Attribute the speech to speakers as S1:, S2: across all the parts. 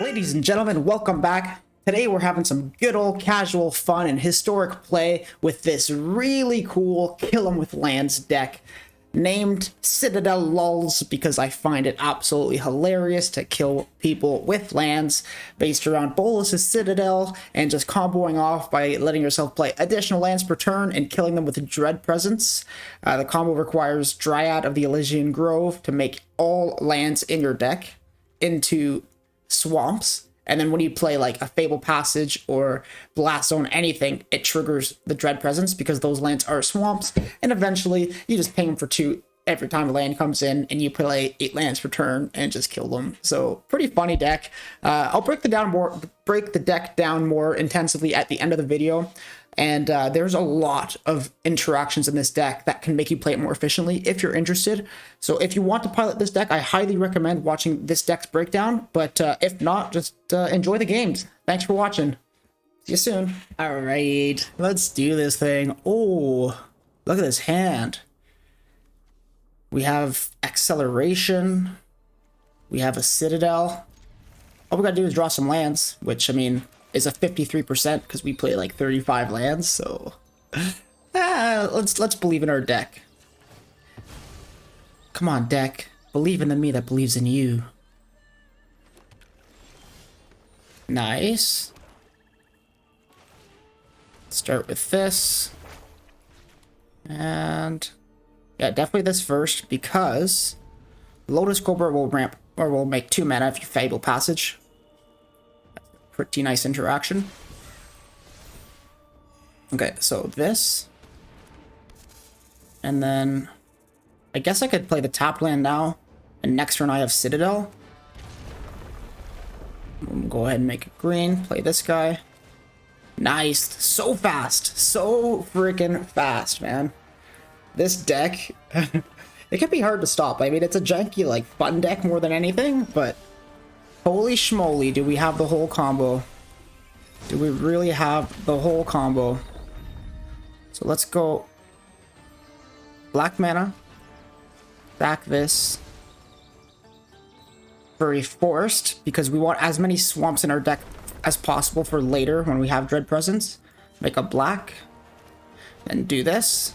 S1: Ladies and gentlemen, welcome back. Today we're having some good old casual fun and historic play with this really cool Kill 'em with Lands deck named Citadel Lulls because I find it absolutely hilarious to kill people with lands based around Bolas's Citadel and just comboing off by letting yourself play additional lands per turn and killing them with Dread Presence. The combo requires Dryad of the Elysian Grove to make all lands in your deck into swamps, and then when you play like a Fable Passage or Blast Zone, anything, it triggers the Dread Presence because those lands are swamps, and eventually you just ping them for 2 every time a land comes in, and you play 8 lands per turn and just kill them. So pretty funny deck. I'll break the deck down more intensively at the end of the video. And there's a lot of interactions in this deck that can make you play it more efficiently if you're interested. So if you want to pilot this deck, I highly recommend watching this deck's breakdown. But if not, just enjoy the games. Thanks for watching. See you soon. All right, let's do this thing. Oh, look at this hand. We have Acceleration. We have a Citadel. All we gotta do is draw some lands, which, I mean, is a 53% because we play like 35 lands, so let's believe in our deck. Come on, deck. Believe in the me that believes in you. Nice. Start with this. And yeah, definitely this first because Lotus Cobra will ramp or will make 2 mana if you Fable Passage. Pretty nice interaction. Okay, so this. And then I guess I could play the top land now. And next turn I have Citadel. Go ahead and make it green. Play this guy. Nice. So fast. So freaking fast, man. This deck, it can be hard to stop. I mean, it's a janky, like, fun deck more than anything, but holy schmoly, do we have the whole combo. Do we really have the whole combo? So let's go black mana. Back this. Very forced, because we want as many swamps in our deck as possible for later when we have Dread Presence. Make a black. Then do this.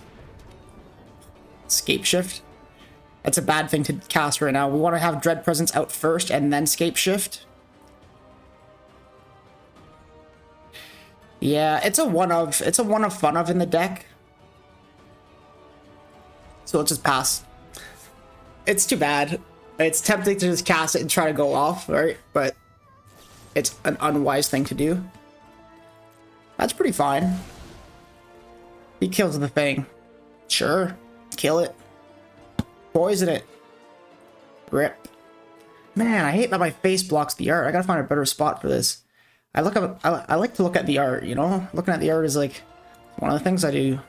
S1: Scape Shift. That's a bad thing to cast right now. We want to have Dread Presence out first and then Scape Shift. Yeah, it's a one of fun of in the deck. So let's just pass. It's too bad. It's tempting to just cast it and try to go off, right? But it's an unwise thing to do. That's pretty fine. He kills the thing. Sure. Kill it. Poison it. Rip. Man, I hate that my face blocks the art. I gotta find a better spot for this. I like to look at the art, you know? Looking at the art is like one of the things I do.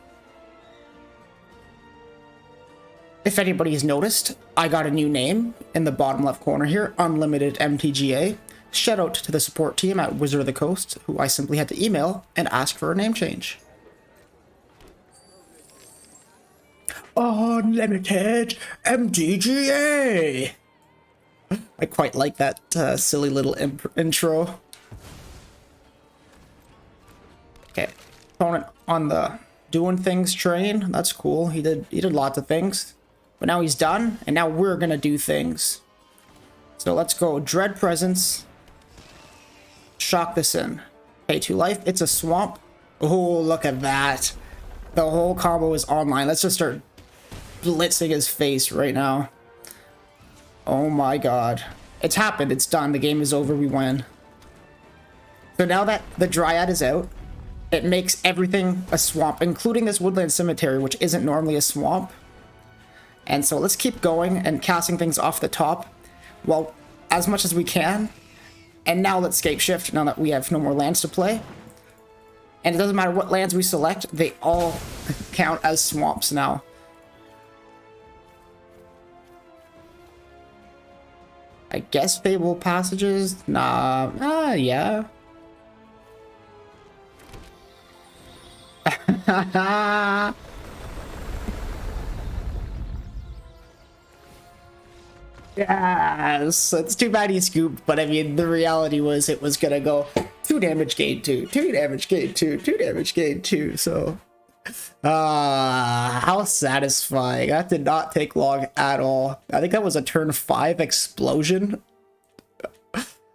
S1: If anybody has noticed, I got a new name in the bottom left corner here, Unlimited MTGA. Shout out to the support team at Wizard of the Coast, who I simply had to email and ask for a name change. Unlimited MTGA. I quite like that silly little intro. Okay, opponent on the doing things train. That's cool. He did lots of things, but now he's done, and now we're gonna do things. So let's go Dread Presence. Shock this in. Pay 2 life. It's a swamp. Oh, look at that. The whole combo is online. Let's just start blitzing his face right now. Oh my god. It's happened. It's done. The game is over. We win. So now that the Dryad is out, it makes everything a swamp, including this Woodland Cemetery, which isn't normally a swamp. And so let's keep going and casting things off the top, well, as much as we can. And now let's Scape Shift, now that we have no more lands to play. And it doesn't matter what lands we select, they all count as swamps now. I guess Fable Passages? Nah, yeah. Yes, it's too bad he scooped, but I mean, the reality was it was gonna go 2 damage gain 2, 2 damage gain 2, 2 damage gain 2, so... how satisfying. That did not take long at all. I think that was a turn 5 explosion.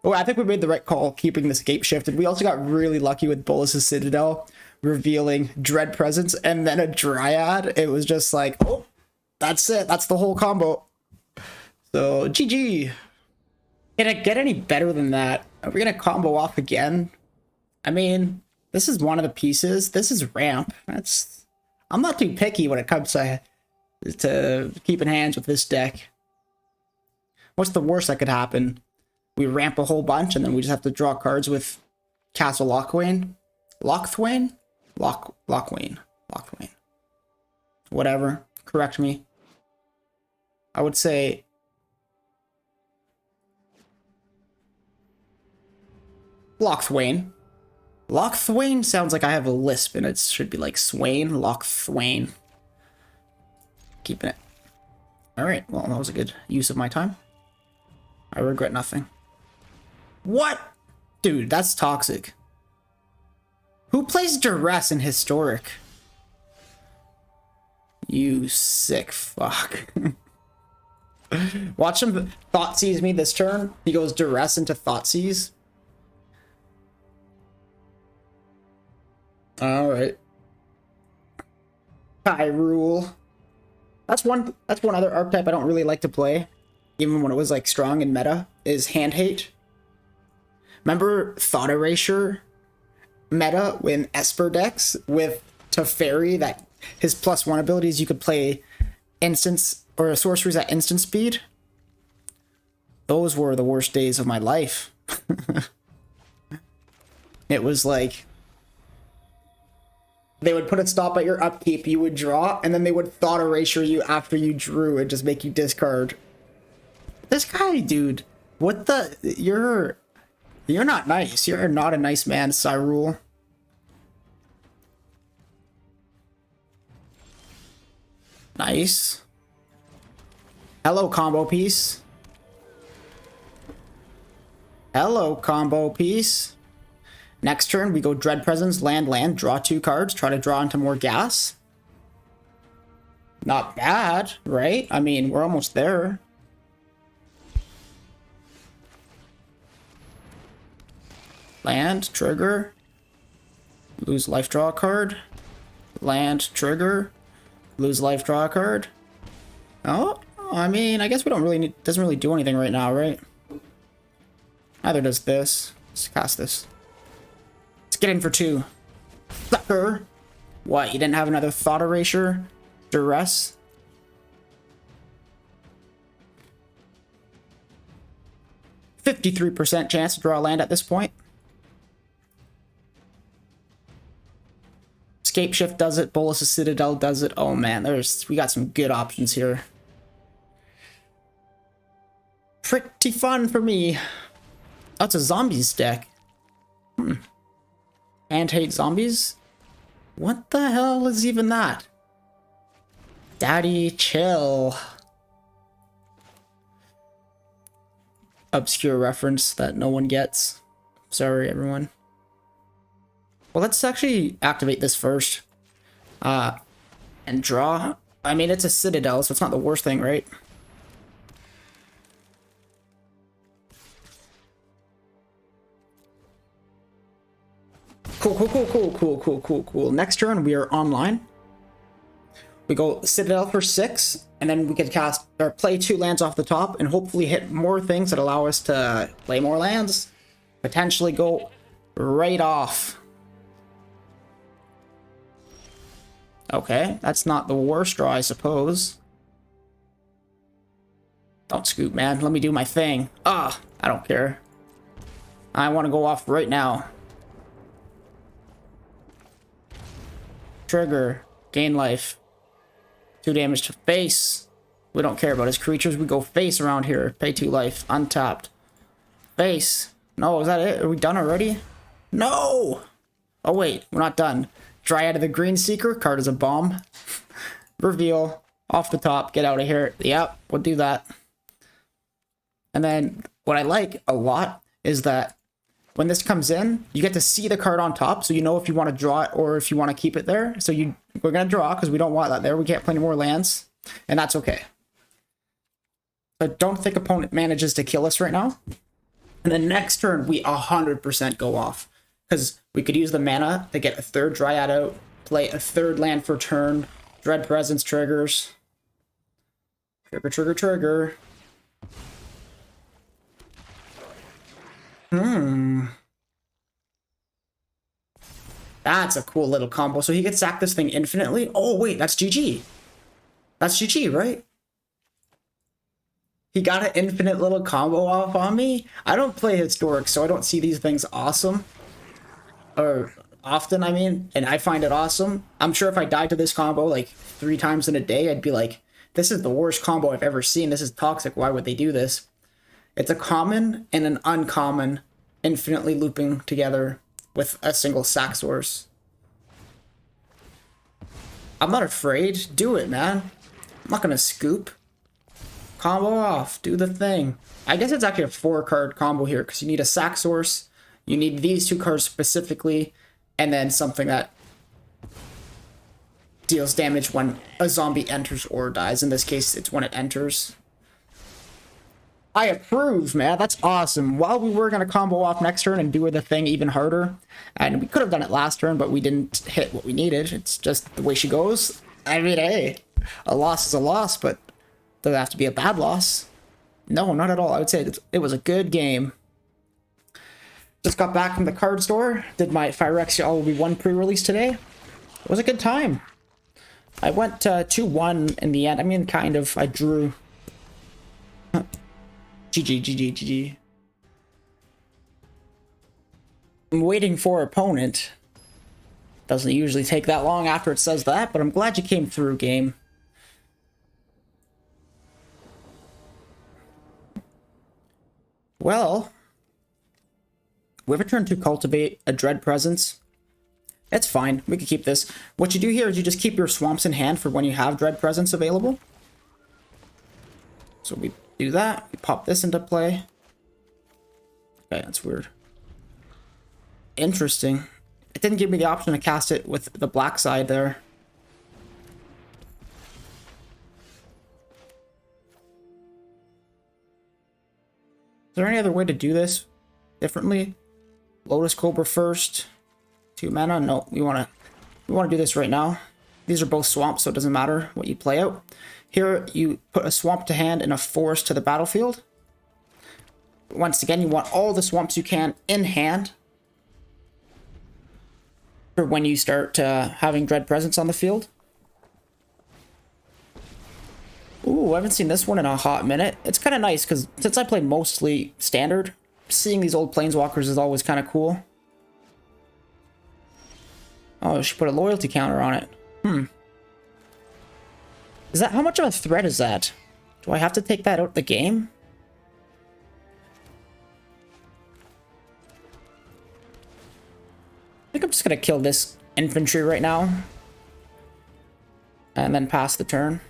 S1: Oh, I think we made the right call keeping the scape shifted. We also got really lucky with Bolas's Citadel, revealing Dread Presence and then a Dryad. It was just like, oh, that's it. That's the whole combo. So, GG. Can it get any better than that? Are we going to combo off again? I mean, this is one of the pieces. This is ramp. I'm not too picky when it comes to keeping hands with this deck. What's the worst that could happen? We ramp a whole bunch and then we just have to draw cards with Castle Lochwain. Lochwain? Lochwain. Whatever. Correct me. I would say... Lochwain. Lochwain sounds like I have a lisp and it should be like Swain. Lochwain. Keeping it. Alright, well, that was a good use of my time. I regret nothing. What? Dude, that's toxic. Who plays Duress in Historic? You sick fuck. Watch him Thoughtseize me this turn. He goes Duress into Thoughtseize. Alright. Hyrule. That's one other archetype I don't really like to play, even when it was like strong in meta, is Hand Hate. Remember Thought Erasure meta in Esper decks with Teferi, that his +1 abilities you could play instance or sorceries at instant speed? Those were the worst days of my life. It was like they would put a stop at your upkeep, you would draw, and then they would Thought Erasure you after you drew and just make you discard. This guy, dude, what the... You're not nice. You're not a nice man, Cyrule. Nice. Hello, combo piece. Hello, combo piece. Next turn, we go Dread Presence, land, draw 2 cards, try to draw into more gas. Not bad, right? I mean, we're almost there. Land, trigger. Lose life, draw a card. Land, trigger. Lose life, draw a card. Oh, I mean, I guess we don't really need, doesn't really do anything right now, right? Neither does this. Let's cast this. Let's get in for 2. Sucker! What, you didn't have another Thought Erasure? Duress? %53% chance to draw a land at this point. Escape Shift does it, Bolas's Citadel does it. Oh man, we got some good options here. Pretty fun for me. Oh, it's a zombies deck. And hate zombies? What the hell is even that? Daddy, chill. Obscure reference that no one gets. Sorry, everyone. Well, let's actually activate this first. And draw. I mean, it's a Citadel, so it's not the worst thing, right? Cool. Next turn, we are online. We go Citadel for 6, and then we can cast or play 2 lands off the top and hopefully hit more things that allow us to play more lands. Potentially go right off. Okay, that's not the worst draw, I suppose. Don't scoop, man. Let me do my thing. I don't care. I want to go off right now. Trigger. Gain life. 2 damage to face. We don't care about his creatures. We go face around here. Pay 2 life. Untapped. Face. No, is that it? Are we done already? No! Oh, wait. We're not done. Dryad of the Green Seeker. Card is a bomb. Reveal. Off the top. Get out of here. Yep, we'll do that. And then what I like a lot is that when this comes in, you get to see the card on top, so you know if you want to draw it or if you want to keep it there. So we're going to draw because we don't want that there. We can't play any more lands, and that's okay. But don't think opponent manages to kill us right now. And then next turn, we 100% go off because we could use the mana to get a third Dryad out, play a third land for turn, Dread Presence triggers. Trigger, trigger, trigger. That's a cool little combo. So he could sack this thing infinitely. Oh, wait, that's GG. That's GG, right? He got an infinite little combo off on me. I don't play Historic, so I don't see these things awesome. Or often, I mean, and I find it awesome. I'm sure if I died to this combo like 3 times in a day, I'd be like, this is the worst combo I've ever seen. This is toxic. Why would they do this? It's a common and an uncommon infinitely looping together with a single sack source. I'm not afraid. Do it, man. I'm not gonna scoop. Combo off. Do the thing. I guess it's actually a 4-card combo here because you need a sack source. You need these 2 cards specifically, and then something that deals damage when a zombie enters or dies. In this case, it's when it enters. I approve, man. That's awesome. While we were going to combo off next turn and do the thing even harder, and we could have done it last turn, but we didn't hit what we needed. It's just the way she goes. I mean, hey, a loss is a loss, but doesn't have to be a bad loss. No, not at all. I would say it was a good game. Just got back from the card store. Did my Phyrexia All Will Be One pre-release today. It was a good time. I went 2-1 in the end. I mean, kind of. I drew. GG, GG, GG. I'm waiting for opponent. Doesn't usually take that long after it says that, but I'm glad you came through, game. Well, we have a turn to cultivate a Dread Presence. It's fine. We can keep this. What you do here is you just keep your swamps in hand for when you have Dread Presence available. So we do that. We pop this into play. Okay, that's weird. Interesting. It didn't give me the option to cast it with the black side there. Is there any other way to do this differently? Lotus Cobra first. 2 mana? No, we want to do this right now. These are both swamps, so it doesn't matter what you play out. Here, you put a swamp to hand and a forest to the battlefield. Once again, you want all the swamps you can in hand for when you start having Dread Presence on the field. Ooh, I haven't seen this one in a hot minute. It's kind of nice, because since I play mostly Standard, seeing these old Planeswalkers is always kind of cool. Oh, she put a loyalty counter on it. Is that, how much of a threat is that? Do I have to take that out of the game? I think I'm just gonna kill this infantry right now. And then pass the turn.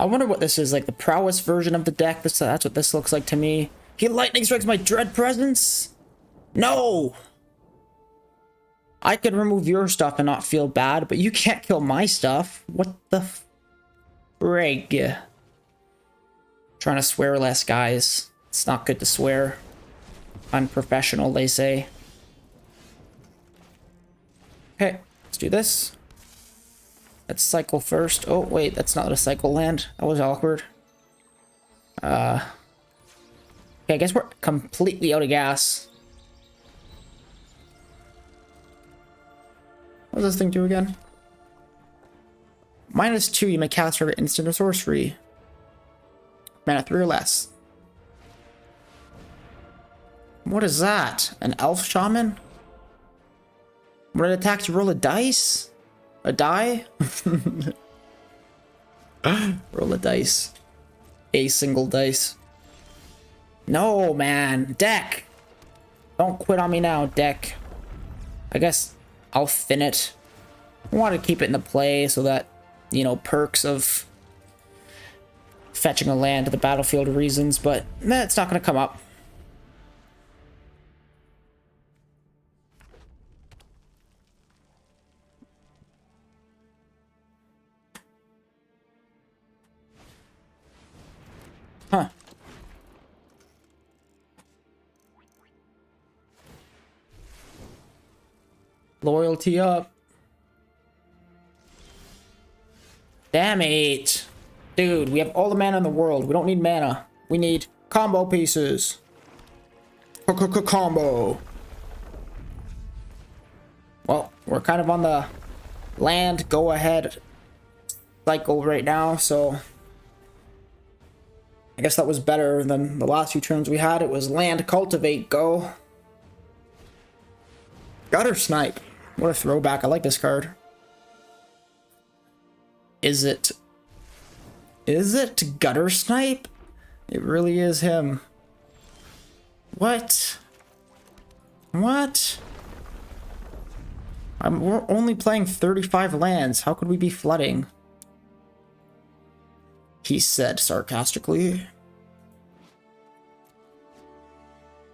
S1: I wonder what this is, like the prowess version of the deck. That's what this looks like to me. He lightning strikes my Dread Presence? No! I could remove your stuff and not feel bad, but you can't kill my stuff. What the frig? Trying to swear less, guys. It's not good to swear. Unprofessional, they say. Okay, let's do this. Let's cycle first. Oh, wait, that's not a cycle land. That was awkward. Okay, I guess we're completely out of gas. What does this thing do again? -2, you may cast for instant or sorcery. Mana 3 or less. What is that? An elf shaman? When it attacks, you roll a dice? A die? Roll a dice. A single dice. No, man. Deck! Don't quit on me now, deck. I guess I'll thin it. I want to keep it in the play so that, you know, perks of fetching a land to the battlefield reasons, but it's not going to come up. Huh. Loyalty up. Damn it. Dude, we have all the mana in the world. We don't need mana. We need combo pieces. Combo. Well, we're kind of on the land go ahead cycle right now, so I guess that was better than the last few turns we had. It was land cultivate go. Gutter snipe. What a throwback. I like this card. Is it gutter snipe? It really is him. What? What? We're only playing 35 lands. How could we be flooding? He said sarcastically.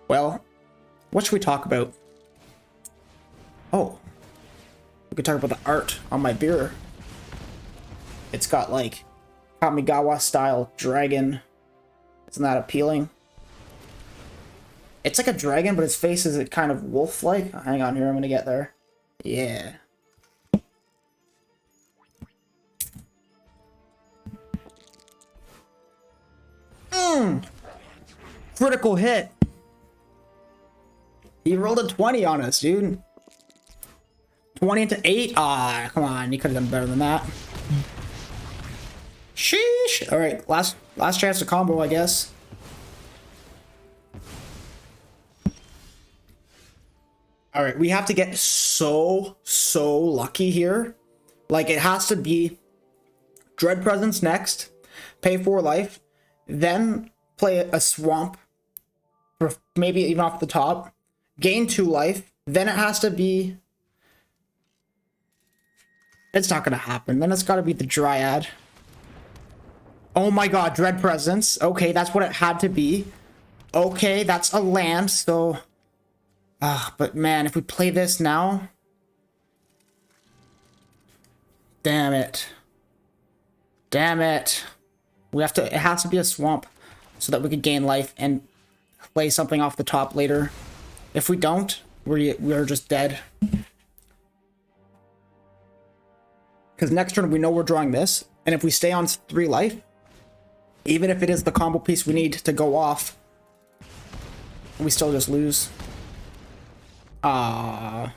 S1: Well, what should we talk about? Oh, we could talk about the art on my beer. It's got like Kamigawa style dragon. Isn't that appealing? It's like a dragon, but its face is kind of wolf-like. Hang on here, I'm gonna get there. Yeah. Critical hit. He rolled a 20 on us, dude. 20 to 8? Ah, come on. You could have done better than that. Sheesh. Alright, last chance to combo, I guess. Alright, we have to get so lucky here. Like, it has to be Dread Presence next, pay 4 life, then play a swamp, or maybe even off the top, gain 2 life, then it has to be... It's not gonna happen. Then it's gotta be the Dryad. Oh my god, Dread Presence. Okay, that's what it had to be. Okay, that's a land, so... but man, if we play this now... Damn it. Damn it. We have to... It has to be a swamp so that we could gain life and play something off the top later. If we don't, we're just dead. Because next turn we know we're drawing this, and if we stay on 3 life, even if it is the combo piece we need to go off, we still just lose. I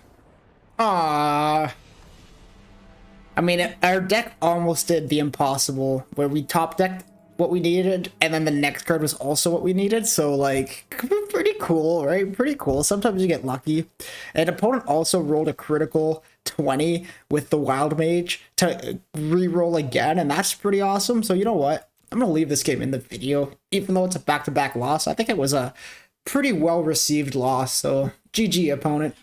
S1: mean, our deck almost did the impossible, where we top decked what we needed, and then the next card was also what we needed, so, like, pretty cool, right? Pretty cool. Sometimes you get lucky. An opponent also rolled a critical 20 with the Wild Mage to re-roll again, and that's pretty awesome. So you know what? I'm going to leave this game in the video, even though it's a back-to-back loss. I think it was a pretty well-received loss, so GG, opponent.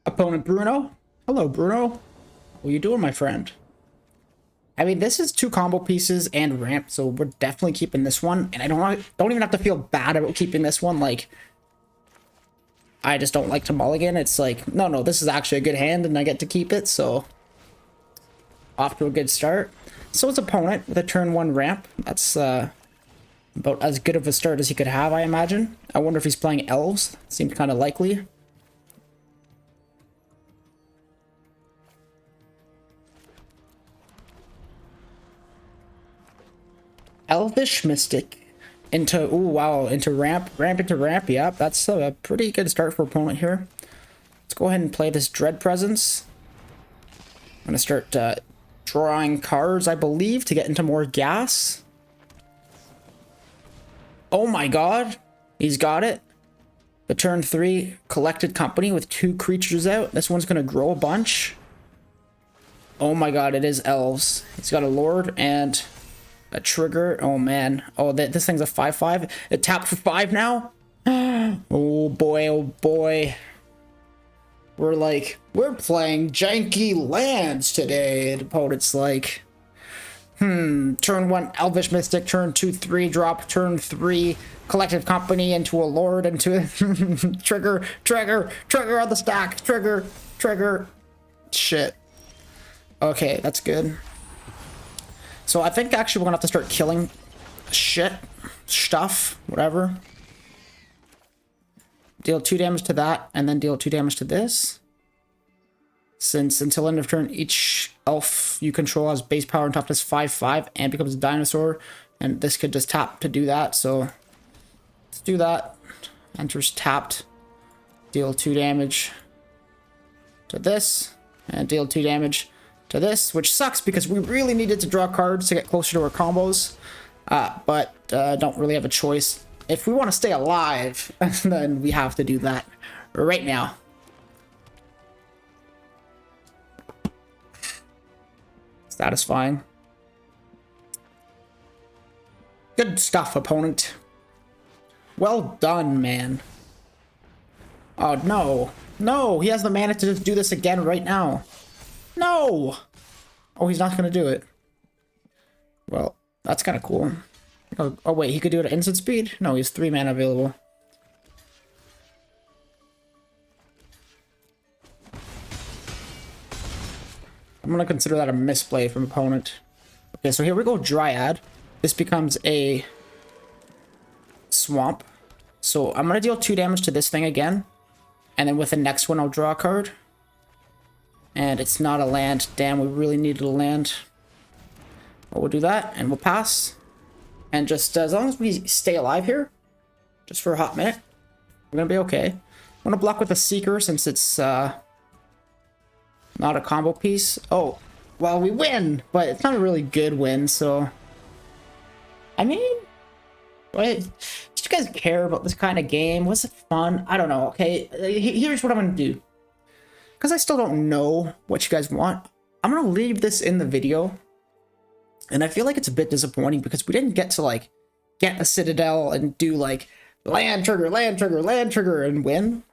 S1: Opponent Bruno? Hello, Bruno. What are you doing, my friend? I mean, this is 2 combo pieces and ramp, so we're definitely keeping this one. And I don't even have to feel bad about keeping this one. Like, I just don't like to mulligan. It's like, no, this is actually a good hand, and I get to keep it, so... Off to a good start. So it's opponent with a turn 1 ramp. That's about as good of a start as he could have, I imagine. I wonder if he's playing elves. Seems kind of likely. Elvish Mystic into, ooh, wow, into ramp into ramp. Yep, that's a pretty good start for opponent here. Let's go ahead and play this Dread Presence. I'm gonna start drawing cards, I believe, to get into more gas. Oh my god, he's got it. The turn 3 collected company with 2 creatures out. This one's gonna grow a bunch. Oh my god, it is elves. He's got a lord and a trigger. Oh man. Oh, this thing's a 5/5. It tapped for 5 now. Oh boy, oh boy. We're playing janky lands today. The opponent's like, Turn 1 Elvish Mystic, turn 2 3 drop, turn 3 Collective Company into a Lord, into trigger on the stack, trigger. Shit. Okay, that's good. So I think actually we're gonna have to start killing stuff, whatever. Deal 2 damage to that, and then deal 2 damage to this. Since until end of turn, each elf you control has base power and toughness 5/5 and becomes a dinosaur. And this could just tap to do that, so let's do that. Enters tapped. Deal 2 damage to this, and deal 2 damage to this, which sucks because we really needed to draw cards to get closer to our combos, but don't really have a choice. If we want to stay alive, then we have to do that right now. Satisfying. Good stuff, opponent. Well done, man. Oh, no. No, he has the mana to just do this again right now. No! Oh, he's not going to do it. Well, that's kind of cool. Oh, wait, he could do it at instant speed? No, he has 3 mana available. I'm going to consider that a misplay from opponent. Okay, so here we go, Dryad. This becomes a swamp. So I'm going to deal 2 damage to this thing again. And then with the next one, I'll draw a card. And it's not a land. Damn, we really needed a land. But we'll do that, and we'll pass. And just as long as we stay alive here, just for a hot minute, we're going to be okay. I'm going to block with a Seeker since it's not a combo piece. Oh, well, we win, but it's not a really good win, so... I mean... Wait, do you guys care about this kind of game? Was it fun? I don't know, okay? Here's what I'm going to do. Because I still don't know what you guys want, I'm going to leave this in the video. And I feel like it's a bit disappointing because we didn't get to, like, get a Citadel and do, like, land trigger, and win.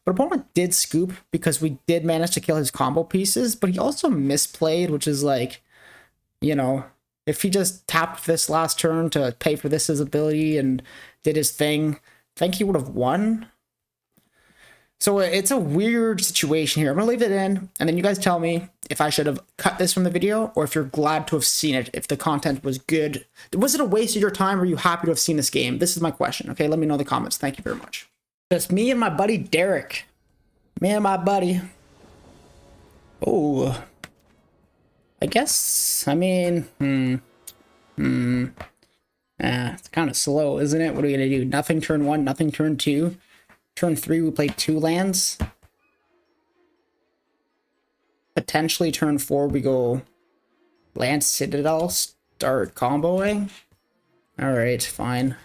S1: But opponent did scoop because we did manage to kill his combo pieces, but he also misplayed, which is like, you know, if he just tapped this last turn to pay for this his ability and did his thing, I think he would have won. So it's a weird situation here. I'm going to leave it in, and then you guys tell me if I should have cut this from the video or if you're glad to have seen it, if the content was good. Was it a waste of your time, or are you happy to have seen this game? This is my question, okay? Let me know in the comments. Thank you very much. Just me and my buddy Derek. Me and my buddy. Oh. I guess, I mean, it's kind of slow, isn't it? What are we going to do? Nothing turn 1, nothing turn 2. Turn 3, we play 2 lands. Potentially turn 4, we go land Citadel, start comboing. Alright, fine.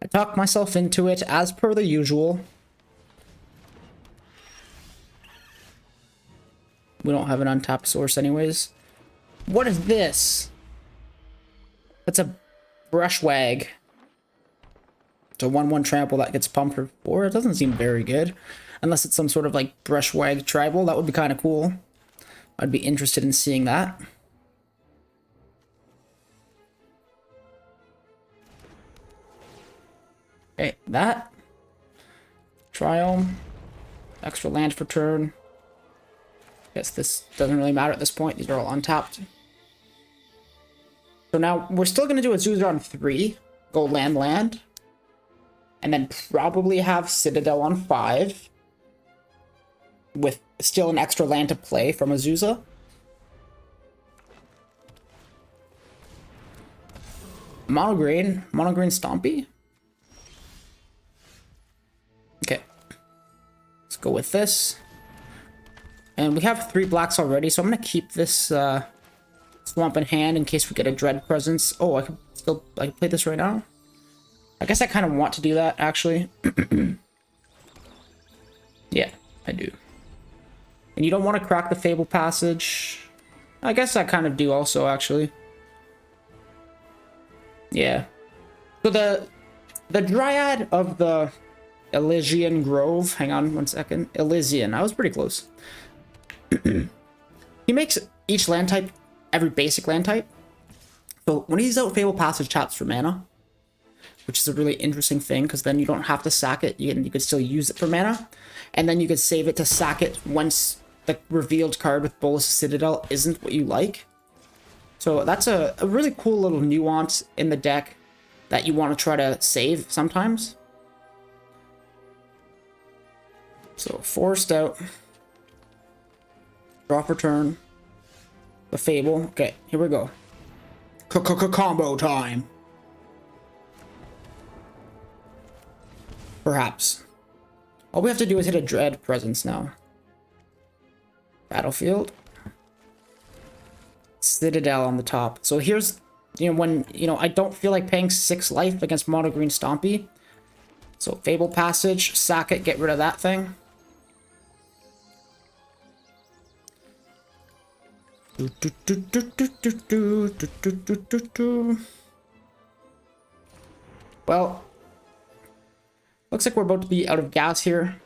S1: I talked myself into it, as per the usual. We don't have an untapped source anyways. What is this? That's a Brushwag. It's a 1/1 trample that gets pumped for 4. It doesn't seem very good. Unless it's some sort of like Brushwag tribal. That would be kind of cool. I'd be interested in seeing that. Okay, that. Triome. Extra land for turn. Guess this doesn't really matter at this point. These are all untapped. So now we're still going to do a Azusa on 3. Go land. And then probably have Citadel on 5. With still an extra land to play from Azusa. Monogreen Stompy. Okay. Let's go with this. And we have 3 blacks already, so I'm going to keep this swamp in hand in case we get a Dread Presence. Oh, I can play this right now. I guess I kind of want to do that, actually. Yeah, I do. And you don't want to crack the Fable Passage. I guess I kind of do also, actually. Yeah. So the Dryad of the Elysian Grove. Hang on one second. Elysian. I was pretty close. He makes each land type, every basic land type, So when he's out, Fable Passage taps for mana, which is a really interesting thing, because then you don't have to sack it. You could still use it for mana, and then you could save it to sack it once the revealed card with Bolas Citadel isn't what you like. So that's a really cool little nuance in the deck that you want to try to save sometimes. So forced out. Draw for turn. The Fable. Okay, here we go. Combo time. Perhaps. All we have to do is hit a Dread Presence now. Battlefield. Citadel on the top. So here's, when, I don't feel like paying 6 life against mono green Stompy. So Fable Passage, sack it, get rid of that thing. Well, looks like we're about to be out of gas here.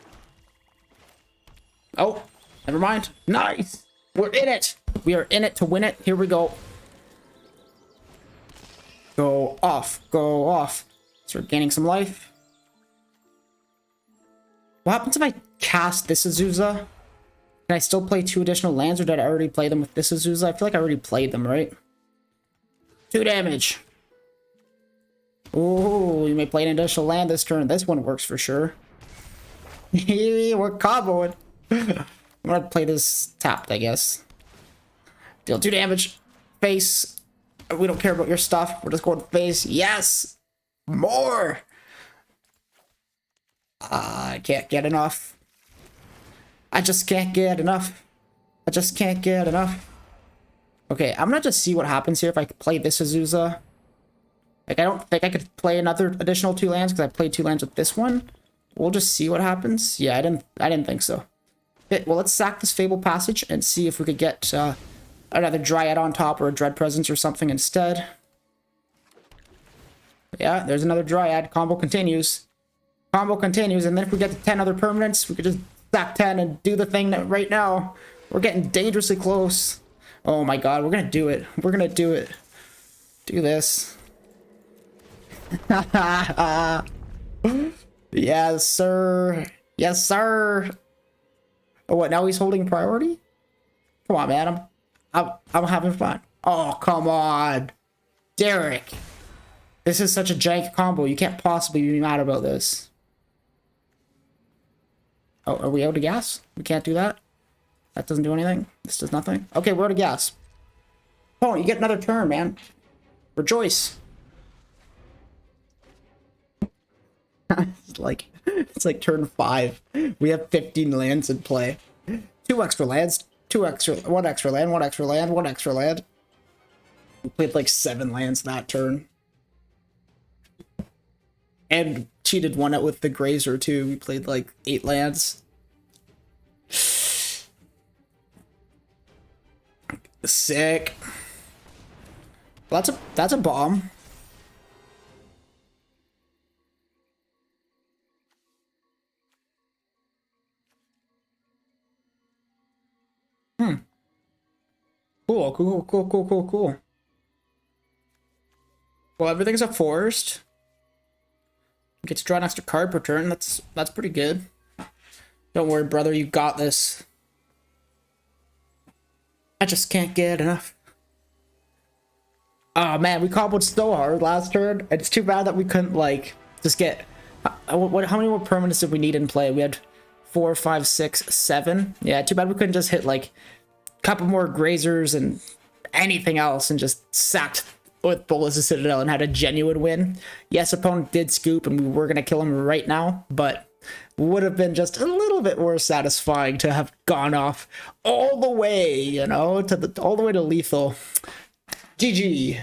S1: Oh, never mind. Nice! We're in it! We are in it to win it. Here we go. Go off. Go off. Start gaining some life. What happens if I cast this Azusa? Can I still play 2 additional lands, or did I already play them with this Azusa? I feel like I already played them, right? 2 damage. Ooh, you may play an additional land this turn. This one works for sure. We're comboing. I'm gonna play this tapped, I guess. Deal 2 damage. Face. We don't care about your stuff. We're just going face. Yes! More! I can't get enough. I just can't get enough. I just can't get enough. Okay, I'm gonna just see what happens here if I play this Azusa. Like, I don't think I could play another additional 2 lands because I played 2 lands with this one. We'll just see what happens. Yeah, I didn't think so. Okay, well, let's sack this Fable Passage and see if we could get another Dryad on top or a Dread Presence or something instead. Yeah, there's another Dryad. Combo continues. Combo continues, and then if we get to 10 other permanents, we could just stack 10 and do the thing that right now. We're getting dangerously close. Oh my god, we're gonna do it. We're gonna do it. Do this. Yes, sir. Yes, sir. Oh, what? Now he's holding priority? Come on, man. I'm having fun. Oh, come on. Derek. This is such a jank combo. You can't possibly be mad about this. Oh, are we out of gas? We can't do that? That doesn't do anything? This does nothing? Okay, we're out of gas. Oh, you get another turn, man. Rejoice. It's like turn 5. We have 15 lands in play. 2 extra lands. 1 extra land, 1 extra land, 1 extra land. We played like 7 lands that turn. And cheated one out with the Grazer too. We played like 8 lands. Sick. Well, that's a bomb. Cool. Well, everything's a forest. Get to draw an extra card per turn. That's pretty good. Don't worry, brother. You got this. I just can't get enough. Oh man, we comboed so hard last turn. It's too bad that we couldn't like just get. How many more permanents did we need in play? We had 4, 5, 6, 7. Yeah, too bad we couldn't just hit like a couple more Grazers and anything else and just sacked with Bolas' Citadel and had a genuine win. Yes, opponent did scoop and we were going to kill him right now, but would have been just a little bit more satisfying to have gone off all the way, you know, all the way to lethal. GG.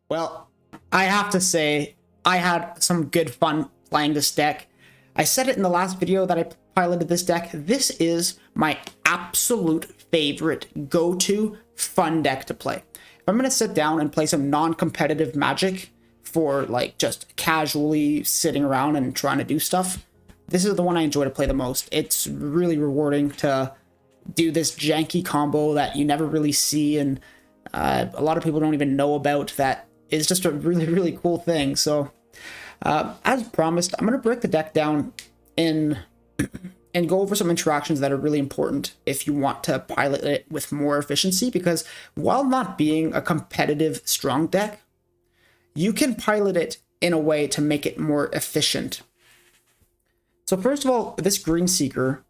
S1: Well, I have to say, I had some good fun playing this deck. I said it in the last video that I piloted this deck. This is my absolute favorite go-to fun deck to play. If I'm going to sit down and play some non-competitive Magic for like just casually sitting around and trying to do stuff, this is the one I enjoy to play the most. It's really rewarding to do this janky combo that you never really see in A lot of people don't even know about that. It's just a really, really cool thing. So as promised, I'm going to break the deck down in and go over some interactions that are really important if you want to pilot it with more efficiency, because while not being a competitive strong deck, you can pilot it in a way to make it more efficient. So first of all, this Green Seeker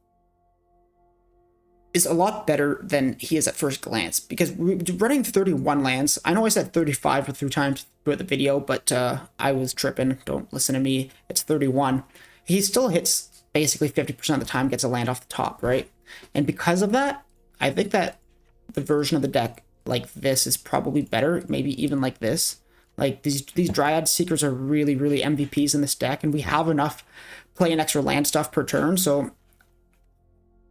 S1: is a lot better than he is at first glance, because running 31 lands, I know I said 35 a few times throughout the video, but I was tripping, don't listen to me, it's 31. He still hits basically 50% of the time, gets a land off the top, right? And because of that, I think that the version of the deck like this is probably better, maybe even like this. Like these Dryad Seekers are really, really MVPs in this deck, and we have enough playing extra land stuff per turn. So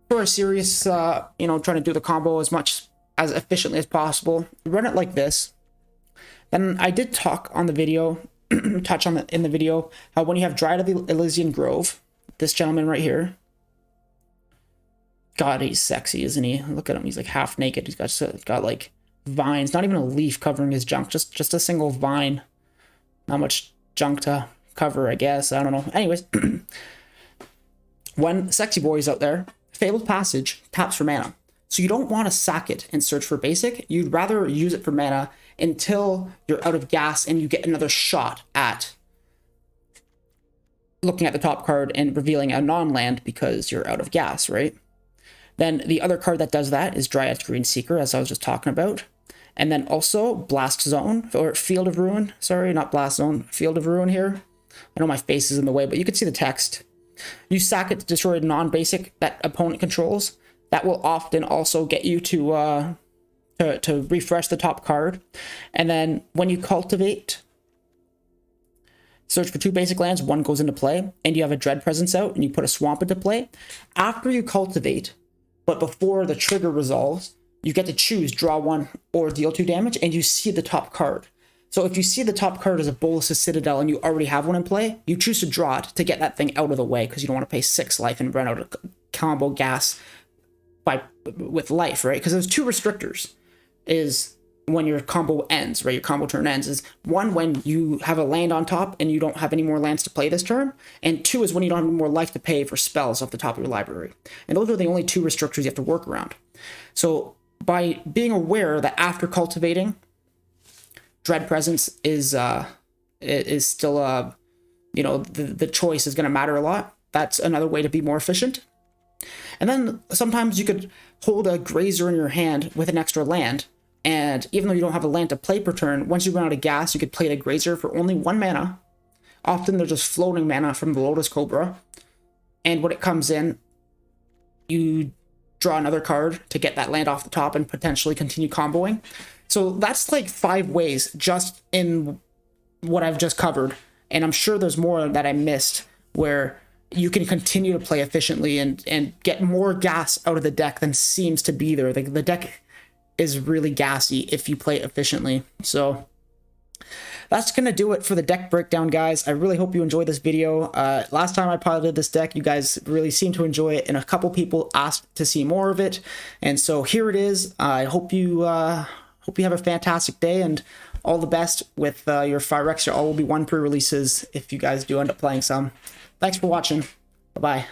S1: for a serious, trying to do the combo as efficiently as possible, run it like this. Then I did talk on the video, touch on it in the video, how when you have Dryad of the Elysian Grove, this gentleman right here, God, he's sexy, isn't he? Look at him, he's like half naked. He's got like vines, not even a leaf covering his junk, just a single vine. Not much junk to cover, I guess. I don't know. Anyways, when Sexy Boy is out there, Fabled Passage taps for mana. So you don't want to sack it and search for basic. You'd rather use it for mana until you're out of gas and you get another shot at looking at the top card and revealing a non-land because you're out of gas, right? Then the other card that does that is Dryad's Green Seeker, as I was just talking about. And then also Blast Zone, or Field of Ruin. Sorry, not Blast Zone, Field of Ruin here. I know my face is in the way, but you can see the text. You sack it to destroy a non-basic that opponent controls. That will often also get you to refresh the top card. And then when you cultivate, search for 2 basic lands, 1 goes into play, and you have a Dread Presence out, and you put a Swamp into play. After you cultivate, but before the trigger resolves, you get to choose draw 1 or deal 2 damage, and you see the top card. So if you see the top card as a Bolus of Citadel and you already have one in play, you choose to draw it to get that thing out of the way, because you don't want to pay 6 life and run out of combo gas with life, right? Because there's 2 restrictors. Is when your combo ends, right? Your combo turn ends is 1 when you have a land on top and you don't have any more lands to play this turn, and 2 is when you don't have any more life to pay for spells off the top of your library. And those are the only 2 restrictors you have to work around. So by being aware that after cultivating, Dread Presence is still the choice is going to matter a lot. That's another way to be more efficient. And then sometimes you could hold a Grazer in your hand with an extra land, and even though you don't have a land to play per turn, once you run out of gas, you could play the Grazer for only 1 mana. Often they're just floating mana from the Lotus Cobra, and when it comes in, you draw another card to get that land off the top and potentially continue comboing. So that's like 5 ways just in what I've just covered, and I'm sure there's more that I missed where you can continue to play efficiently and get more gas out of the deck than seems to be there. The deck is really gassy if you play efficiently. So that's going to do it for the deck breakdown, guys. I really hope you enjoyed this video. Last time I piloted this deck, you guys really seemed to enjoy it, and a couple people asked to see more of it. And so here it is. I hope you have a fantastic day, and all the best with your Phyrexia All Will Be One pre-releases if you guys do end up playing some. Thanks for watching. Bye-bye.